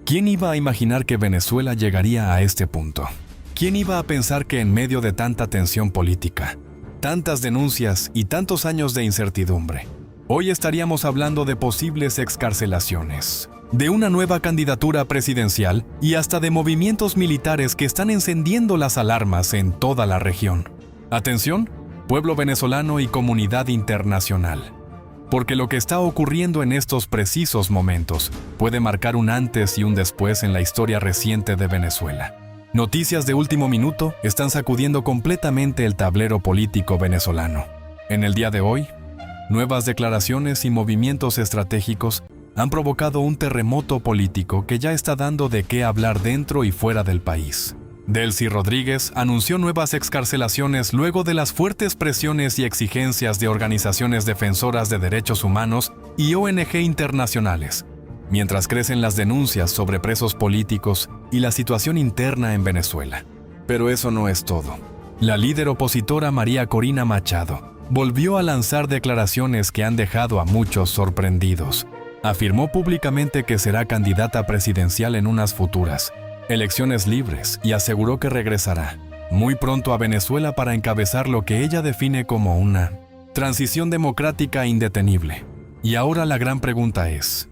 ¿Quién iba a imaginar que Venezuela llegaría a este punto? ¿Quién iba a pensar que en medio de tanta tensión política, tantas denuncias y tantos años de incertidumbre, hoy estaríamos hablando de posibles excarcelaciones, de una nueva candidatura presidencial y hasta de movimientos militares que están encendiendo las alarmas en toda la región? Atención, pueblo venezolano y comunidad internacional, porque lo que está ocurriendo en estos precisos momentos puede marcar un antes y un después en la historia reciente de Venezuela. Noticias de último minuto están sacudiendo completamente el tablero político venezolano. En el día de hoy, nuevas declaraciones y movimientos estratégicos han provocado un terremoto político que ya está dando de qué hablar dentro y fuera del país. Delcy Rodríguez anunció nuevas excarcelaciones luego de las fuertes presiones y exigencias de organizaciones defensoras de derechos humanos y ONG internacionales, mientras crecen las denuncias sobre presos políticos y la situación interna en Venezuela. Pero eso no es todo. La líder opositora María Corina Machado volvió a lanzar declaraciones que han dejado a muchos sorprendidos. Afirmó públicamente que será candidata presidencial en unas futuras elecciones libres y aseguró que regresará muy pronto a Venezuela para encabezar lo que ella define como una transición democrática indetenible. Y ahora la gran pregunta es: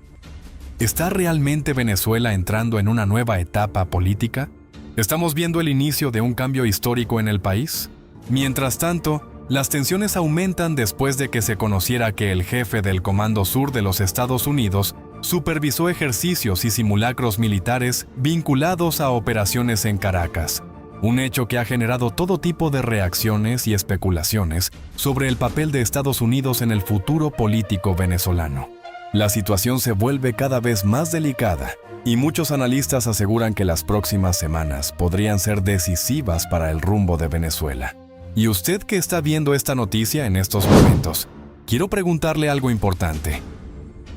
¿está realmente Venezuela entrando en una nueva etapa política? ¿Estamos viendo el inicio de un cambio histórico en el país? Mientras tanto, las tensiones aumentan después de que se conociera que el jefe del Comando Sur de los Estados Unidos supervisó ejercicios y simulacros militares vinculados a operaciones en Caracas, un hecho que ha generado todo tipo de reacciones y especulaciones sobre el papel de Estados Unidos en el futuro político venezolano. La situación se vuelve cada vez más delicada y muchos analistas aseguran que las próximas semanas podrían ser decisivas para el rumbo de Venezuela. Y usted que está viendo esta noticia en estos momentos, quiero preguntarle algo importante.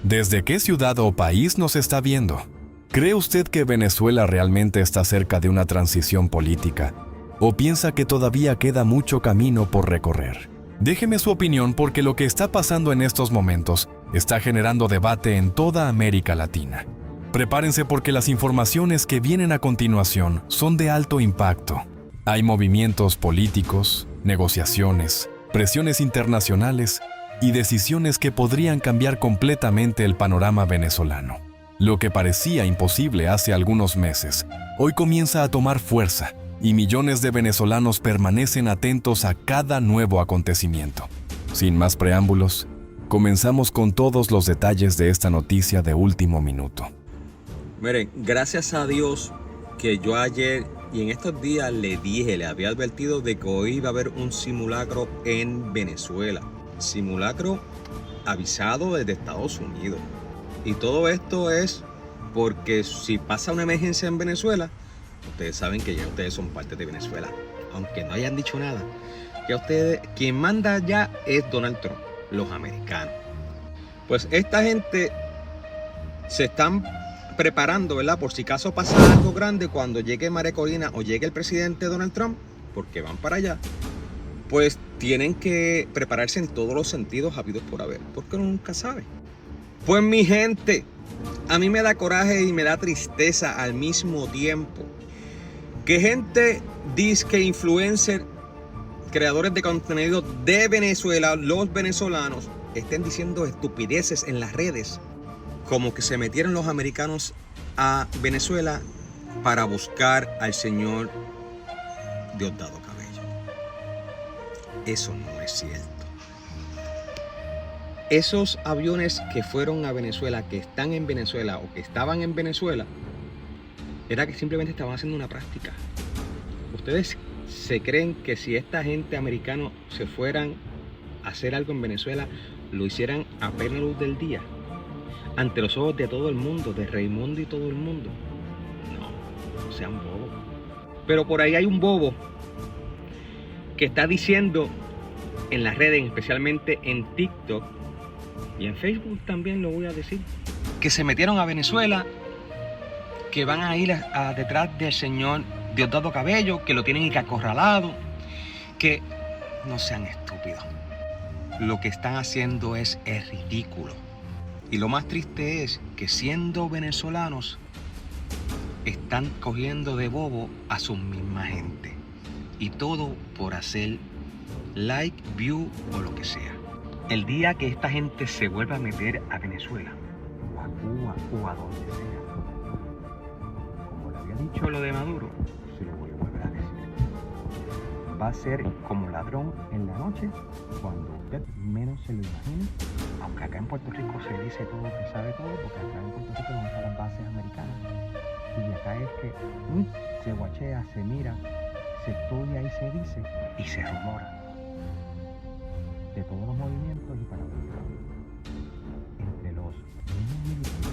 ¿Desde qué ciudad o país nos está viendo? ¿Cree usted que Venezuela realmente está cerca de una transición política? ¿O piensa que todavía queda mucho camino por recorrer? Déjeme su opinión, porque lo que está pasando en estos momentos está generando debate en toda América Latina. Prepárense, porque las informaciones que vienen a continuación son de alto impacto. Hay movimientos políticos, negociaciones, presiones internacionales y decisiones que podrían cambiar completamente el panorama venezolano. Lo que parecía imposible hace algunos meses, hoy comienza a tomar fuerza, y millones de venezolanos permanecen atentos a cada nuevo acontecimiento. Sin más preámbulos, comenzamos con todos los detalles de esta noticia de último minuto. Miren, gracias a Dios que yo ayer y en estos días le había advertido de que hoy iba a haber un simulacro en Venezuela. Simulacro avisado desde Estados Unidos. Y todo esto es porque si pasa una emergencia en Venezuela, ustedes saben que ya ustedes son parte de Venezuela. Aunque no hayan dicho nada, ya ustedes, quien manda ya es Donald Trump, los americanos. Pues esta gente se están preparando, ¿verdad? Por si acaso pasa algo grande cuando llegue María Corina o llegue el presidente Donald Trump, porque van para allá, pues tienen que prepararse en todos los sentidos habidos por haber, porque uno nunca sabe. Pues mi gente, a mí me da coraje y me da tristeza al mismo tiempo que gente disque influencer, creadores de contenido de Venezuela, los venezolanos, estén diciendo estupideces en las redes, como que se metieron los americanos a Venezuela para buscar al señor Diosdado Cabello. Eso no es cierto. Esos aviones que fueron a Venezuela, que están en Venezuela o que estaban en Venezuela, era que simplemente estaban haciendo una práctica. ¿Ustedes se creen que si esta gente americana se fueran a hacer algo en Venezuela, lo hicieran a plena luz del día? Ante los ojos de todo el mundo, de Raimundo y todo el mundo. No sean bobos. Pero por ahí hay un bobo que está diciendo en las redes, especialmente en TikTok y en Facebook también lo voy a decir, que se metieron a Venezuela, que van a ir detrás del señor Diosdado Cabello, que lo tienen que acorralado, que no sean estúpidos. Lo que están haciendo es ridículo. Y lo más triste es que siendo venezolanos están cogiendo de bobo a sus misma gente. Y todo por hacer like, view o lo que sea. El día que esta gente se vuelva a meter a Venezuela, o a Cuba, o a donde sea, como le había dicho lo de Maduro, se lo voy a volver a decir. Va a ser como ladrón en la noche, cuando usted menos se lo imagine. Aunque acá en Puerto Rico se dice todo que sabe todo, porque acá en Puerto Rico es donde están las bases americanas. Y acá es que se guachea, se mira, se estudia y se dice y se rumora de todos los movimientos y para entre los mismos militares.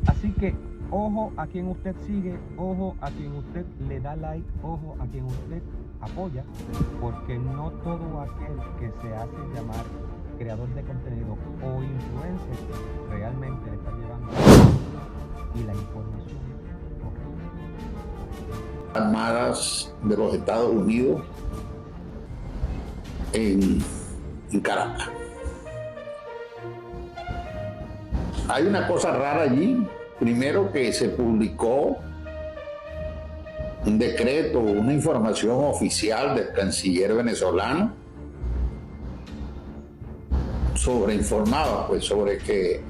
Así que ojo a quien usted sigue, ojo a quien usted le da like, ojo a quien usted apoya, porque no todo aquel que se hace llamar creador de contenido o influencer realmente le está llevando y la información correcta. Armadas de los Estados Unidos en Caracas. Hay una cosa rara allí. Primero, que se publicó un decreto, una información oficial del canciller venezolano informaba sobre que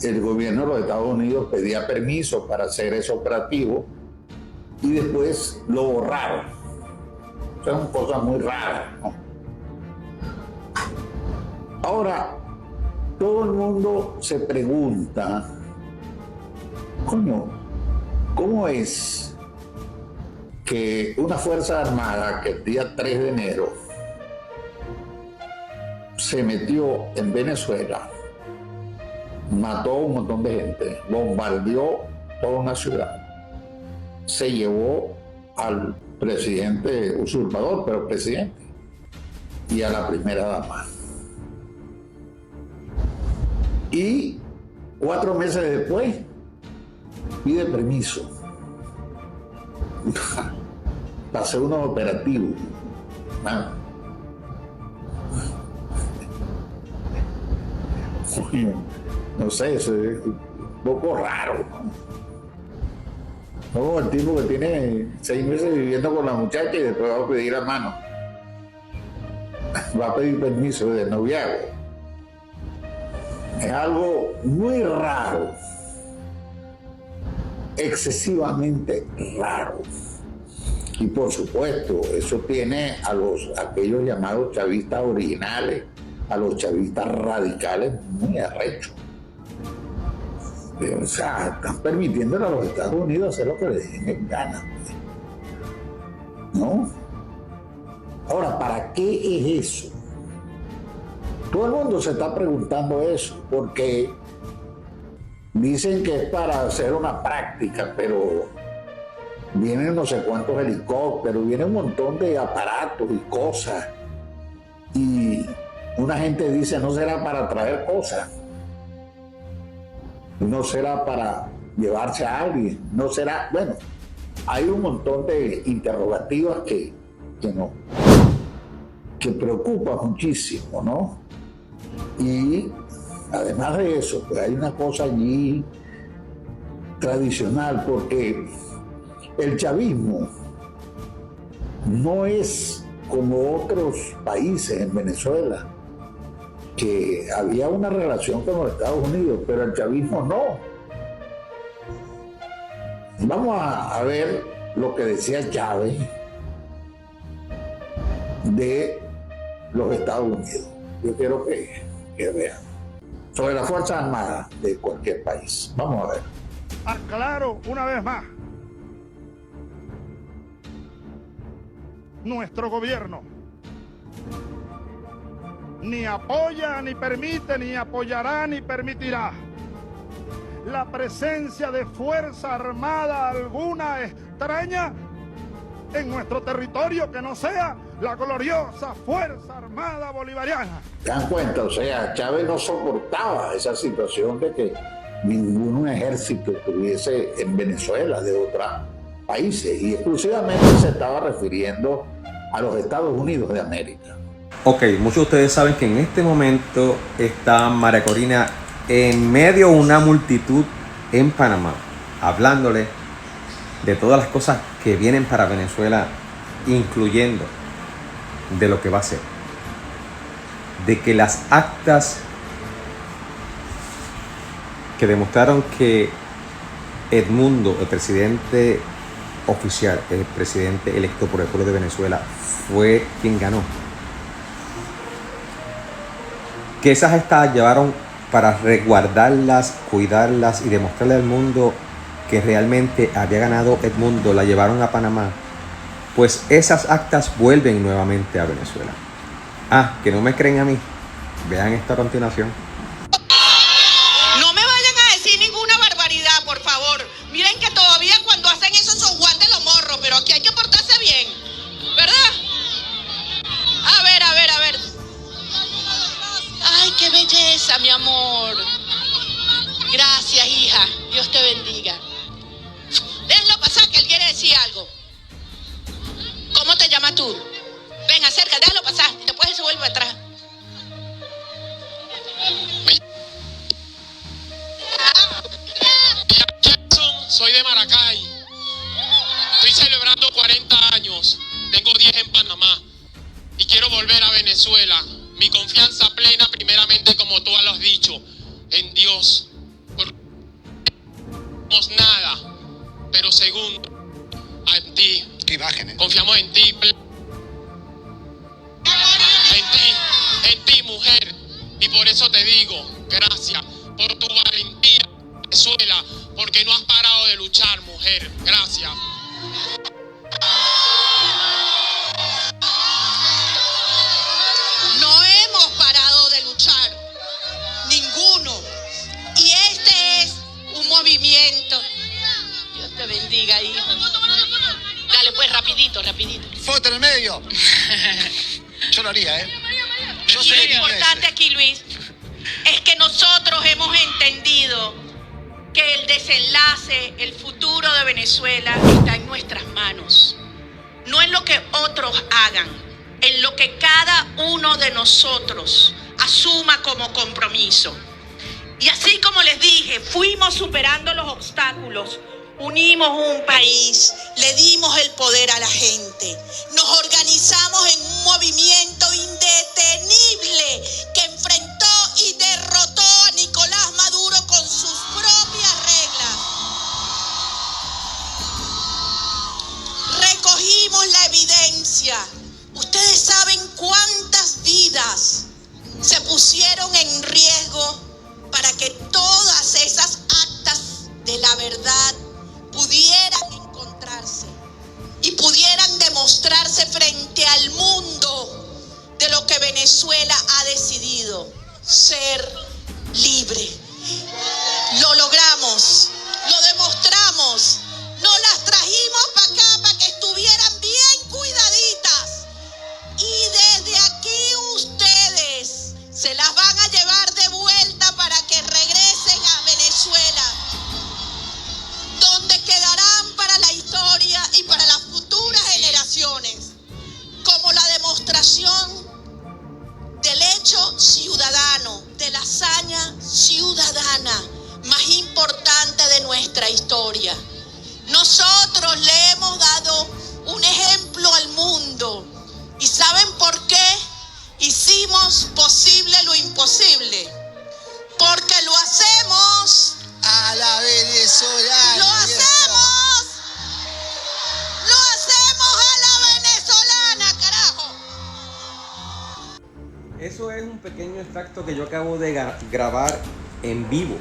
el gobierno de los Estados Unidos pedía permiso para hacer ese operativo y después lo borraron. Son cosas muy raras, ¿no? Ahora, todo el mundo se pregunta, ¿cómo es que una Fuerza Armada que el día 3 de enero se metió en Venezuela, mató a un montón de gente, bombardeó toda una ciudad, se llevó al presidente usurpador, pero presidente, y a la primera dama? Y 4 meses después pide permiso para hacer unos operativos. No sé, eso es un poco raro, ¿no? No, el tipo que tiene 6 meses viviendo con la muchacha y después va a pedir la mano. Va a pedir permiso de noviazgo. Es algo muy raro, excesivamente raro. Y por supuesto, eso tiene a aquellos llamados chavistas originales, a los chavistas radicales muy arrechos. O sea, están permitiéndole a los Estados Unidos hacer lo que les den en gana, ¿no? Ahora, ¿para qué es eso? Todo el mundo se está preguntando eso, porque dicen que es para hacer una práctica, pero vienen no sé cuántos helicópteros, viene un montón de aparatos y cosas. Y una gente dice, no será para traer cosas, no será para llevarse a alguien, no será, bueno, hay un montón de interrogativas que preocupan muchísimo, ¿no? Y además de eso, pues hay una cosa allí tradicional, porque el chavismo no es como otros países en Venezuela, que había una relación con los Estados Unidos, pero el chavismo no. Vamos a ver lo que decía Chávez de los Estados Unidos. Yo quiero que vean. Sobre la Fuerza Armada de cualquier país. Vamos a ver. Aclaro una vez más. Nuestro gobierno ni apoya, ni permite, ni apoyará, ni permitirá la presencia de fuerza armada alguna extraña en nuestro territorio que no sea la gloriosa Fuerza Armada Bolivariana. ¿Se dan cuenta? O sea, Chávez no soportaba esa situación de que ningún ejército estuviese en Venezuela de otros países, y exclusivamente se estaba refiriendo a los Estados Unidos de América. Ok, muchos de ustedes saben que en este momento está María Corina en medio de una multitud en Panamá, hablándole de todas las cosas que vienen para Venezuela, incluyendo de lo que va a ser, de que las actas que demostraron que Edmundo, el presidente oficial, el presidente electo por el pueblo de Venezuela, fue quien ganó, que esas actas llevaron para resguardarlas, cuidarlas y demostrarle al mundo que realmente había ganado Edmundo, la llevaron a Panamá, pues esas actas vuelven nuevamente a Venezuela. Que no me creen a mí, vean esto a continuación. No me vayan a decir ninguna barbaridad, por favor. Miren que todavía cuando hacen eso son Juan de los morros, pero aquí hay que portarse bien, ¿verdad? A ver. Ay, qué belleza, mi amor. Gracias, hija. Dios te bendiga. Déjenlo pasar, que él quiere decir algo. ¿Cómo te llamas tú? Ven, acerca, déjalo pasar. Después él se vuelve atrás. Soy de Maracay. Estoy celebrando 40 años. Tengo 10 en Panamá. Y quiero volver a Venezuela. Mi confianza plena, primeramente, como tú lo has dicho, en Dios. Porque no tenemos nada. Pero segundo, en ti. Qué imágenes. Confiamos en ti. En ti, mujer. Y por eso te digo, gracias por tu valentía, Venezuela, porque no has parado de luchar, mujer. Gracias. No hemos parado de luchar, ninguno. Y este es un movimiento. Dios te bendiga, hijo. Dale pues, rapidito. Foto en el medio. Yo lo haría, ¿eh? Yo Y sé lo que importante aquí, Luis, es que nosotros hemos entendido que el desenlace, el futuro de Venezuela está en nuestras manos. No en lo que otros hagan, en lo que cada uno de nosotros asuma como compromiso. Y así como les dije, fuimos superando los obstáculos, unimos un país, le dimos el poder a la gente, nos organizamos en un movimiento indetenible que enfrentó y derrotó a Nicolás Maduro con sus propias reglas. Recogimos la evidencia. Ustedes saben cuántas vidas se pusieron en riesgo para que todas esas actas de la verdad pudieran encontrarse y pudieran demostrarse frente al mundo de lo que Venezuela ha decidido: ser libre. Lo logramos, lo demostramos, nos las trajimos para acá para que estuvieran bien cuidaditas, y desde aquí ustedes se las van a llevar de vuelta para que regresen a Venezuela, donde quedarán para la historia y para las futuras generaciones como la demostración del hecho ciudadano, de la hazaña ciudadana más importante de nuestra historia. Nosotros le hemos dado un ejemplo al mundo. ¿Y saben por qué? Hicimos posible lo imposible. Porque lo hacemos a la venezolana. ¡Lo hacemos! ¡Lo hacemos a la venezolana, carajo! Eso es un pequeño extracto que yo acabo de grabar en vivo.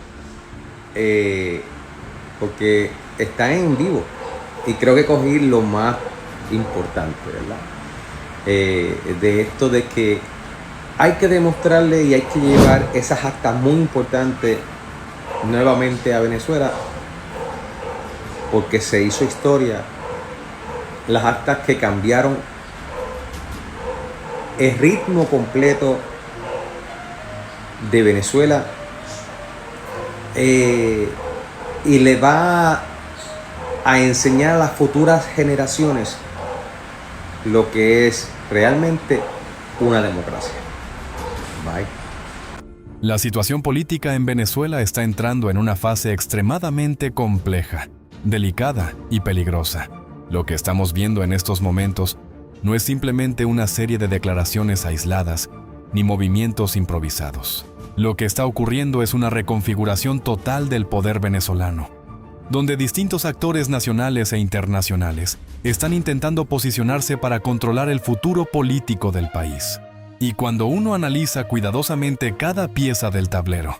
Porque está en vivo. Y creo que cogí lo más importante, ¿verdad? De esto de que hay que demostrarle y hay que llevar esas actas muy importantes nuevamente a Venezuela, porque se hizo historia. Las actas que cambiaron el ritmo completo de Venezuela, y le va a enseñar a las futuras generaciones lo que es realmente una democracia. Bye. La situación política en Venezuela está entrando en una fase extremadamente compleja. delicada y peligrosa. Lo que estamos viendo en estos momentos no es simplemente una serie de declaraciones aisladas ni movimientos improvisados. Lo que está ocurriendo es una reconfiguración total del poder venezolano, donde distintos actores nacionales e internacionales están intentando posicionarse para controlar el futuro político del país. Y cuando uno analiza cuidadosamente cada pieza del tablero,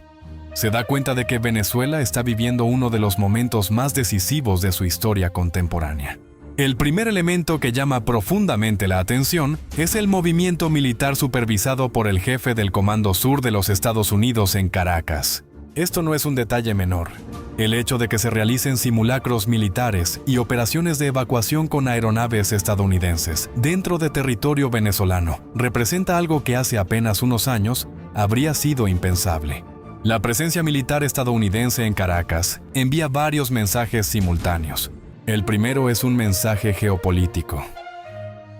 se da cuenta de que Venezuela está viviendo uno de los momentos más decisivos de su historia contemporánea. El primer elemento que llama profundamente la atención es el movimiento militar supervisado por el jefe del Comando Sur de los Estados Unidos en Caracas. Esto no es un detalle menor. El hecho de que se realicen simulacros militares y operaciones de evacuación con aeronaves estadounidenses dentro de territorio venezolano representa algo que hace apenas unos años habría sido impensable. La presencia militar estadounidense en Caracas envía varios mensajes simultáneos. El primero es un mensaje geopolítico.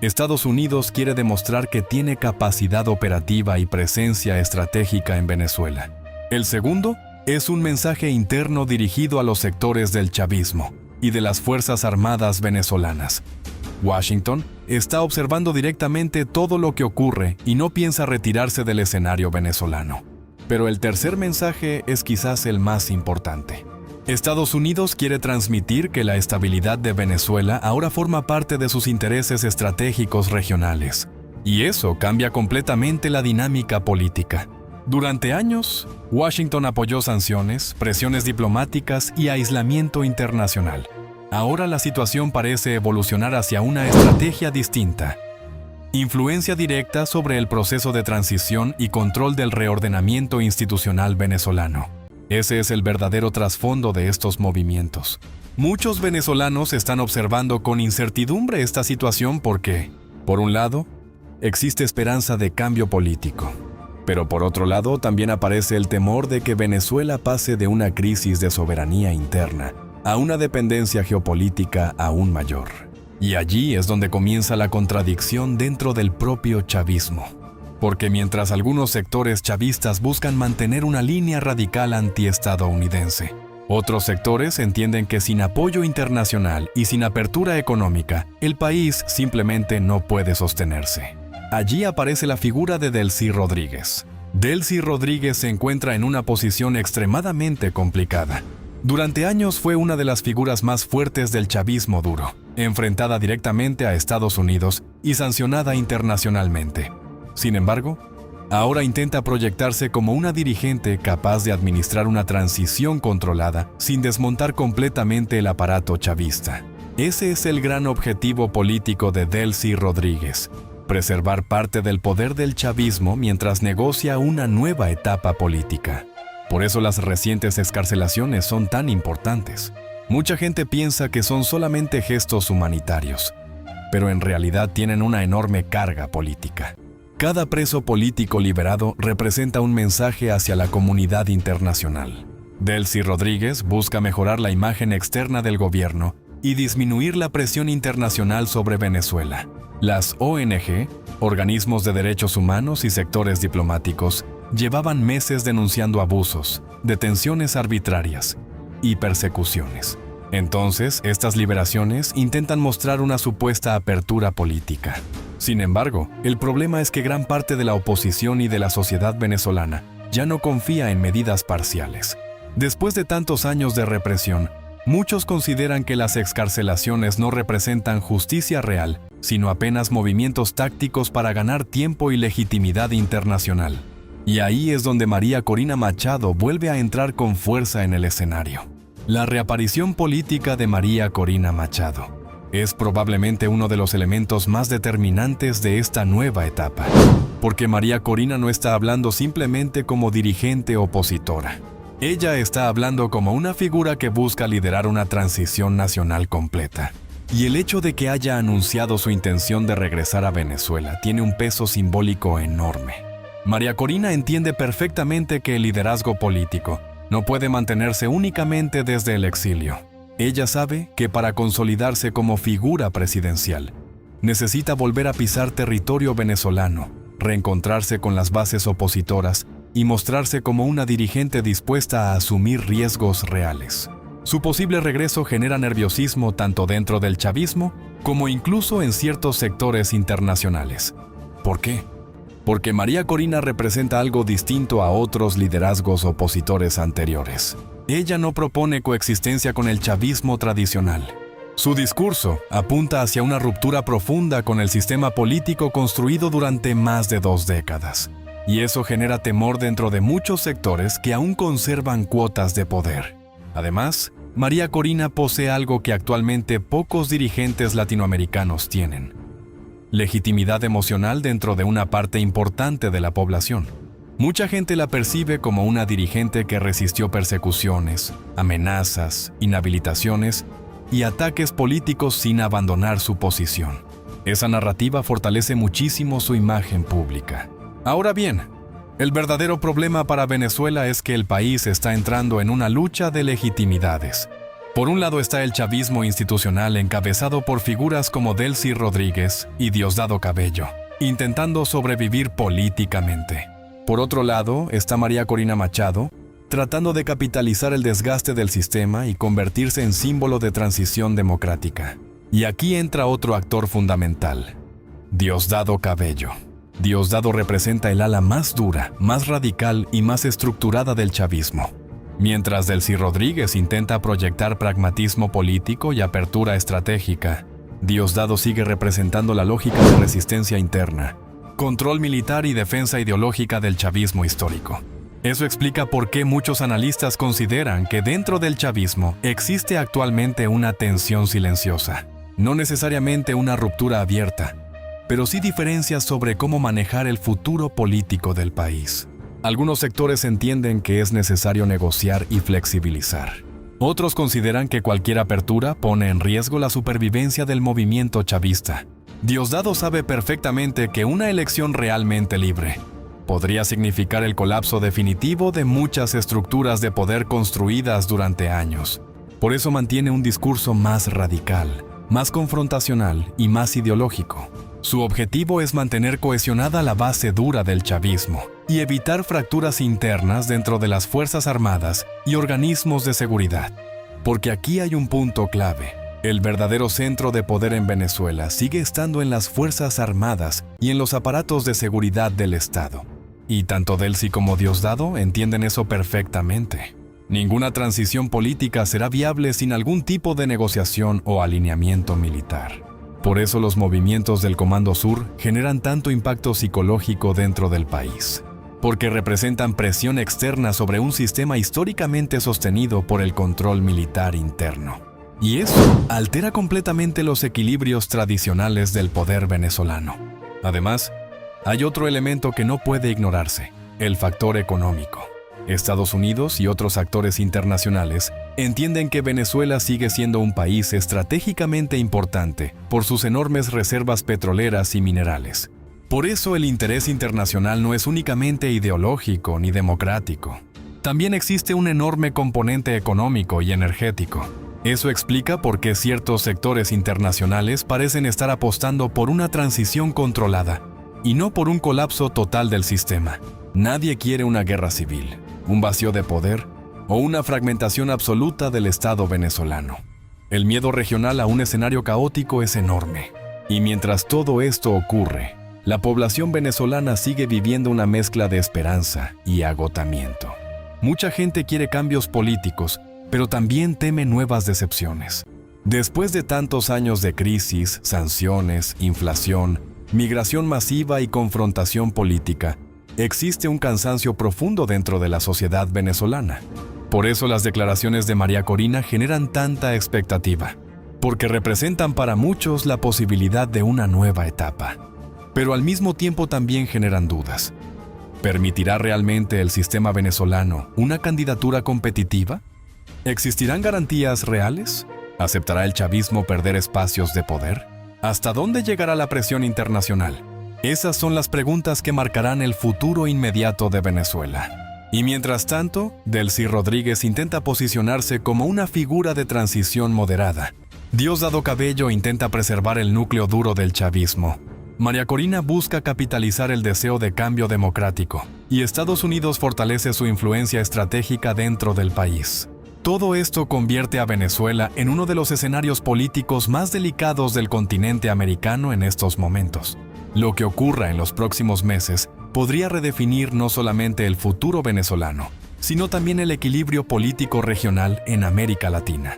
Estados Unidos quiere demostrar que tiene capacidad operativa y presencia estratégica en Venezuela. El segundo es un mensaje interno dirigido a los sectores del chavismo y de las Fuerzas Armadas venezolanas. Washington está observando directamente todo lo que ocurre y no piensa retirarse del escenario venezolano. Pero el tercer mensaje es quizás el más importante. Estados Unidos quiere transmitir que la estabilidad de Venezuela ahora forma parte de sus intereses estratégicos regionales. Y eso cambia completamente la dinámica política. Durante años, Washington apoyó sanciones, presiones diplomáticas y aislamiento internacional. Ahora la situación parece evolucionar hacia una estrategia distinta. Influencia directa sobre el proceso de transición y control del reordenamiento institucional venezolano. Ese es el verdadero trasfondo de estos movimientos. Muchos venezolanos están observando con incertidumbre esta situación porque, por un lado, existe esperanza de cambio político. Pero por otro lado, también aparece el temor de que Venezuela pase de una crisis de soberanía interna a una dependencia geopolítica aún mayor. Y allí es donde comienza la contradicción dentro del propio chavismo. Porque mientras algunos sectores chavistas buscan mantener una línea radical antiestadounidense, otros sectores entienden que sin apoyo internacional y sin apertura económica, el país simplemente no puede sostenerse. Allí aparece la figura de Delcy Rodríguez. Delcy Rodríguez se encuentra en una posición extremadamente complicada. Durante años fue una de las figuras más fuertes del chavismo duro, enfrentada directamente a Estados Unidos y sancionada internacionalmente. Sin embargo, ahora intenta proyectarse como una dirigente capaz de administrar una transición controlada sin desmontar completamente el aparato chavista. Ese es el gran objetivo político de Delcy Rodríguez: preservar parte del poder del chavismo mientras negocia una nueva etapa política. Por eso las recientes excarcelaciones son tan importantes. Mucha gente piensa que son solamente gestos humanitarios, pero en realidad tienen una enorme carga política. Cada preso político liberado representa un mensaje hacia la comunidad internacional. Delcy Rodríguez busca mejorar la imagen externa del gobierno y disminuir la presión internacional sobre Venezuela. Las ONG, organismos de derechos humanos y sectores diplomáticos llevaban meses denunciando abusos, detenciones arbitrarias y persecuciones. Entonces, estas liberaciones intentan mostrar una supuesta apertura política. Sin embargo, el problema es que gran parte de la oposición y de la sociedad venezolana ya no confía en medidas parciales. Después de tantos años de represión, muchos consideran que las excarcelaciones no representan justicia real, sino apenas movimientos tácticos para ganar tiempo y legitimidad internacional. Y ahí es donde María Corina Machado vuelve a entrar con fuerza en el escenario. La reaparición política de María Corina Machado es probablemente uno de los elementos más determinantes de esta nueva etapa, porque María Corina no está hablando simplemente como dirigente opositora. Ella está hablando como una figura que busca liderar una transición nacional completa. Y el hecho de que haya anunciado su intención de regresar a Venezuela tiene un peso simbólico enorme. María Corina entiende perfectamente que el liderazgo político no puede mantenerse únicamente desde el exilio. Ella sabe que para consolidarse como figura presidencial, necesita volver a pisar territorio venezolano, reencontrarse con las bases opositoras y mostrarse como una dirigente dispuesta a asumir riesgos reales. Su posible regreso genera nerviosismo tanto dentro del chavismo como incluso en ciertos sectores internacionales. ¿Por qué? Porque María Corina representa algo distinto a otros liderazgos opositores anteriores. Ella no propone coexistencia con el chavismo tradicional. Su discurso apunta hacia una ruptura profunda con el sistema político construido durante más de 2 décadas. Y eso genera temor dentro de muchos sectores que aún conservan cuotas de poder. Además, María Corina posee algo que actualmente pocos dirigentes latinoamericanos tienen: legitimidad emocional dentro de una parte importante de la población. Mucha gente la percibe como una dirigente que resistió persecuciones, amenazas, inhabilitaciones y ataques políticos sin abandonar su posición. Esa narrativa fortalece muchísimo su imagen pública. Ahora bien, el verdadero problema para Venezuela es que el país está entrando en una lucha de legitimidades. Por un lado está el chavismo institucional encabezado por figuras como Delcy Rodríguez y Diosdado Cabello, intentando sobrevivir políticamente. Por otro lado está María Corina Machado, tratando de capitalizar el desgaste del sistema y convertirse en símbolo de transición democrática. Y aquí entra otro actor fundamental: Diosdado Cabello. Diosdado representa el ala más dura, más radical y más estructurada del chavismo. Mientras Delcy Rodríguez intenta proyectar pragmatismo político y apertura estratégica, Diosdado sigue representando la lógica de resistencia interna, control militar y defensa ideológica del chavismo histórico. Eso explica por qué muchos analistas consideran que dentro del chavismo existe actualmente una tensión silenciosa, no necesariamente una ruptura abierta, pero sí diferencias sobre cómo manejar el futuro político del país. Algunos sectores entienden que es necesario negociar y flexibilizar. Otros consideran que cualquier apertura pone en riesgo la supervivencia del movimiento chavista. Diosdado sabe perfectamente que una elección realmente libre podría significar el colapso definitivo de muchas estructuras de poder construidas durante años. Por eso mantiene un discurso más radical, más confrontacional y más ideológico. Su objetivo es mantener cohesionada la base dura del chavismo y evitar fracturas internas dentro de las Fuerzas Armadas y organismos de seguridad. Porque aquí hay un punto clave: el verdadero centro de poder en Venezuela sigue estando en las Fuerzas Armadas y en los aparatos de seguridad del Estado. Y tanto Delcy como Diosdado entienden eso perfectamente. Ninguna transición política será viable sin algún tipo de negociación o alineamiento militar. Por eso los movimientos del Comando Sur generan tanto impacto psicológico dentro del país, porque representan presión externa sobre un sistema históricamente sostenido por el control militar interno. Y eso altera completamente los equilibrios tradicionales del poder venezolano. Además, hay otro elemento que no puede ignorarse: el factor económico. Estados Unidos y otros actores internacionales entienden que Venezuela sigue siendo un país estratégicamente importante por sus enormes reservas petroleras y minerales. Por eso el interés internacional no es únicamente ideológico ni democrático. También existe un enorme componente económico y energético. Eso explica por qué ciertos sectores internacionales parecen estar apostando por una transición controlada y no por un colapso total del sistema. Nadie quiere una guerra civil, un vacío de poder o una fragmentación absoluta del Estado venezolano. El miedo regional a un escenario caótico es enorme. Y mientras todo esto ocurre, la población venezolana sigue viviendo una mezcla de esperanza y agotamiento. Mucha gente quiere cambios políticos, pero también teme nuevas decepciones. Después de tantos años de crisis, sanciones, inflación, migración masiva y confrontación política, existe un cansancio profundo dentro de la sociedad venezolana. Por eso las declaraciones de María Corina generan tanta expectativa, porque representan para muchos la posibilidad de una nueva etapa. Pero al mismo tiempo también generan dudas. ¿Permitirá realmente el sistema venezolano una candidatura competitiva? ¿Existirán garantías reales? ¿Aceptará el chavismo perder espacios de poder? ¿Hasta dónde llegará la presión internacional? Esas son las preguntas que marcarán el futuro inmediato de Venezuela. Y mientras tanto, Delcy Rodríguez intenta posicionarse como una figura de transición moderada. Diosdado Cabello intenta preservar el núcleo duro del chavismo. María Corina busca capitalizar el deseo de cambio democrático, y Estados Unidos fortalece su influencia estratégica dentro del país. Todo esto convierte a Venezuela en uno de los escenarios políticos más delicados del continente americano en estos momentos. Lo que ocurra en los próximos meses podría redefinir no solamente el futuro venezolano, sino también el equilibrio político regional en América Latina.